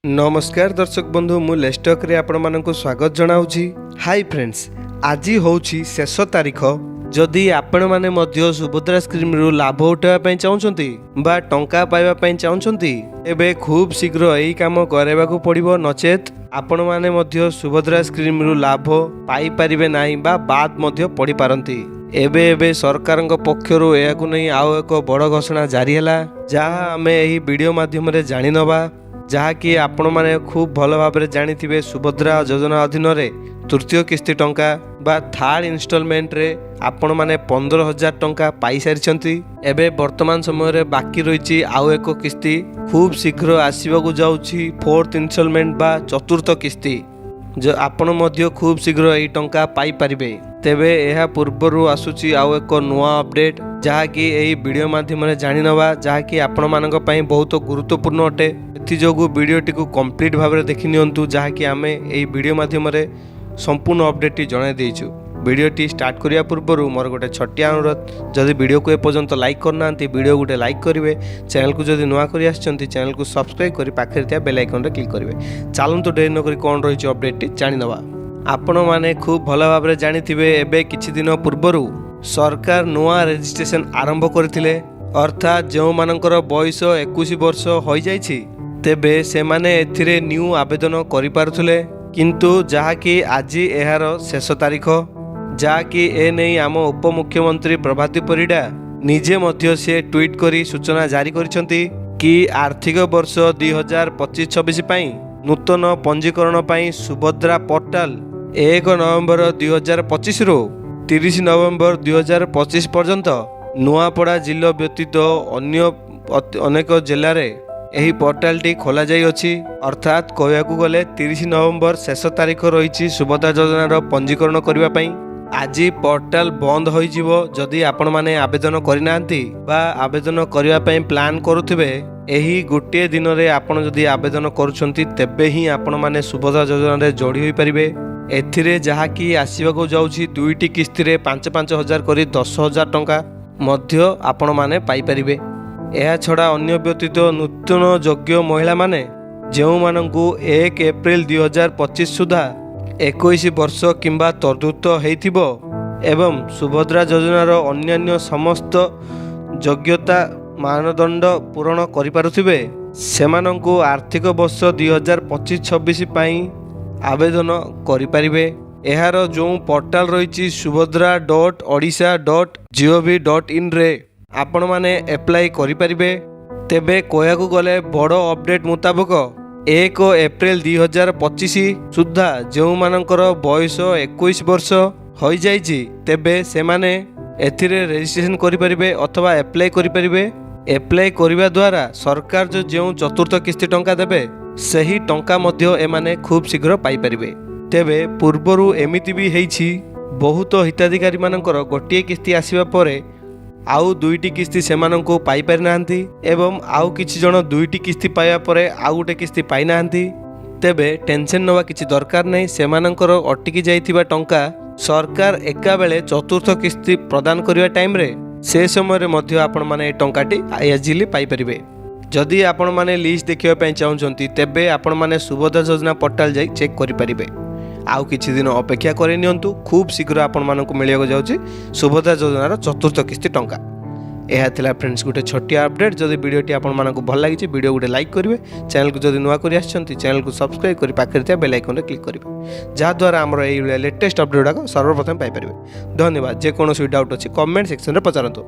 नमस्कार दर्शक बंधु मु लेस्टक रे आपण मानक स्वागत जनाऊँगी। हाय फ्रेंड्स, आज होउछि शेष तारीख। जदि आपण माने मध्य सुभद्रा स्कीम रु लाभ उठाइबा चाहूछंती बा टंका पाइबा पई चाहूछंती एबे खूब शीघ्र एही काम करेबाकू पड़िबो, नचेत आपण माने मध्य सुभद्रा स्कीम रु लाभ पाई परिबे नाही बा बाद मध्य पड़ी पारंती। एबे एबे सरकारक पक्षरु एहाकू नै आउ एक बड़ घोषणा जारी हैला, जहा आमे एही वीडियो माध्यम रे जानि नबा, जहाँकि आपण माने खूब भल भाव जानी सुभद्रा योजना अधीन रे तृतीय किस्ती टंका बा थर्ड इन्स्टॉलमेंट रे आपण माने 15,000 टंका पाई सारी। एबे वर्तमान समय रे बाकी रही आउ एक किस्ती खूब शीघ्र आसवाक जाउछि फोर्थ इन्स्टॉलमेंट बा चतुर्थ किस्ती, जो आपण मध्य खूब शीघ्र एही टंका पाई परिबे। तेबे एहा पूर्वरु आसुछि आउ एक नुआ अपडेट, जहाँकि एही वीडियो माध्यम रे जानि नबा, जहाँकि आपण मानक पई बहुत गुरुत्वपूर्ण अटे। एथि जोगु वीडियोटी को कंप्लीट भाव में देखि नियंतु, जहाँकि आमे एही वीडियो माध्यम रे संपूर्ण अपडेट जणाई देइछु। वीडियोटी स्टार्ट करिया पूर्वरु मोर गोटे छटिया अनुरोध, जदि वीडियो को एपर्यंत लाइक करना वीडियो गोटे लाइक करेंगे, चैनल को जदि नुआ करी आछंती चैनल को सब्सक्राइब करी पाखरे थिया बेल आइकन रे क्लिक करेंगे। चलंतु डेरी न करी कोन रहिछि अपडेट जानि नबा। आपण माने खूब भल भाव में जानिथिबे, एबे किछि दिन पूर्वरु सरकार नुआ रजिस्ट्रेशन आरंभ करथिले, अर्थात जो मानकर बयस 21 वर्ष हो जाइछि तेबे से माने एथिरे न्यू आवेदन करि पारुथले, किंतु जहाँकि आज एहार शेष तारीख, जहाँकि ए नहीं आम उपमुख्यमंत्री प्रभाती परिडा निजे मध्य से ट्वीट करी सूचना जारी करिसंती कि आर्थिक वर्ष 2025-26 पई नूतन पंजीकरण पई सुभद्रा पोर्टाल 1 नवंबर 2025 रु 30 नवंबर 2025 पर्यंत नुआपड़ा जिला व्यतीत अन्य अनेक जिले में यही पोर्टाल टी खोल जाइ अछि। अर्थात कहवाकू गले 30 नवंबर शेष तारीख रही सुभद्रा योजनार पंजीकरण करने पई। आज पोर्टाल बंद हो जिवो, जदि आपण माने आवेदन करिनांती बा आवेदन करिवा पई प्लान करुथिबे, एही गोटे दिन रे आपण जदि आवेदन करूछंती तेबे ही आपण माने सुभद्रा योजना रे जोड़ी होई परिबे। एथिरे जहा कि आसीबाको जाउछि दुईटी किस्ती रे 5-5 हजार करी 10,000 टंका मध्य आपण माने पाई परिबे। एहा छड़ा अन्य व्यतीत नूतन योग्य महिला माने जेउ मानंकु 1 एप्रिल 2025 सुधा 21 वर्ष किंबा तदुर्त हेइथिबो एवं सुभद्रा योजनार अन्यान्य समस्त योग्यता मानदंड पूरण करि पारुथिबे, सेमानंकु आर्थिक वर्ष 2025-26 पई आवेदन करि परिबे। एहार जो पोर्टाल रही subhadra.odisha.gov.in रे आपण माने एप्लाई करि परिबे। तेबे कहयाकू गले बड़ अपडेट मुताबक 1 एप्रिल 2025 सुधा जो मानकर बयस 21 वर्ष हो जाइछि तेबे से माने एथिरे रजिस्ट्रेशन करि परिबे अथवा एप्लाई करि परिबे। एप्लाई करिबा द्वारा सरकार जो चतुर्थ किस्ती टंका देबे सही टंका मध्य एमाने खूब शीघ्र पाई परिबे। तेबे पूर्वरु एमिति भी हेइछि, बहुत हिताधिकारी मानकर गोटिए किस्ती आसीबा परे आउ दुईटी किस्ती सेमानंको पाई पारि नाहंती एवं आउ किछि जण दुईटी किस्ती पाइबा परे आउ गोटे किस्ती पाई नाहंती। तेबे टेंशन नवा किछि दरकार नै, सेमानंकर अटकी जाइथिबा टंका सरकार एका बेले चतुर्थ किस्ती प्रदान करिवा टाइम रे से समय रे मध्य आपण माने टंकाटी इजिली पाई परिबे। जदि आपण माने लिस्ट देखिबा पई चाहउछंती तेबे आपण माने सुभद्रा योजना पोर्टाल जाई चेक करि परिबे। आउ किछि दिन अपेक्षा करि नियंतु, खूब शीघ्र आपण मानकु मिलियाको जाउछि सुभद्रा योजनार चतुर्थ किस्ती टंका। यह थिला फ्रेंड्स गोटे छोटिया अपडेट। जदि वीडियोटी आपण मानकु भल लागिछि वीडियो गोटे लाइक करिवे, चैनल को जदि नुआ करि आछंती चैनल को सब्सक्राइब करि पाखरे थिया बेल आइकन रे क्लिक करिवे, जहा द्वारा हमर एई लेटेस्ट अपडेट डाको सर्वप्रथम पाई परिवे। धन्यवाद। जे कोनोसी डाउट अछि कमेंट सेक्शन रे पचारंतु।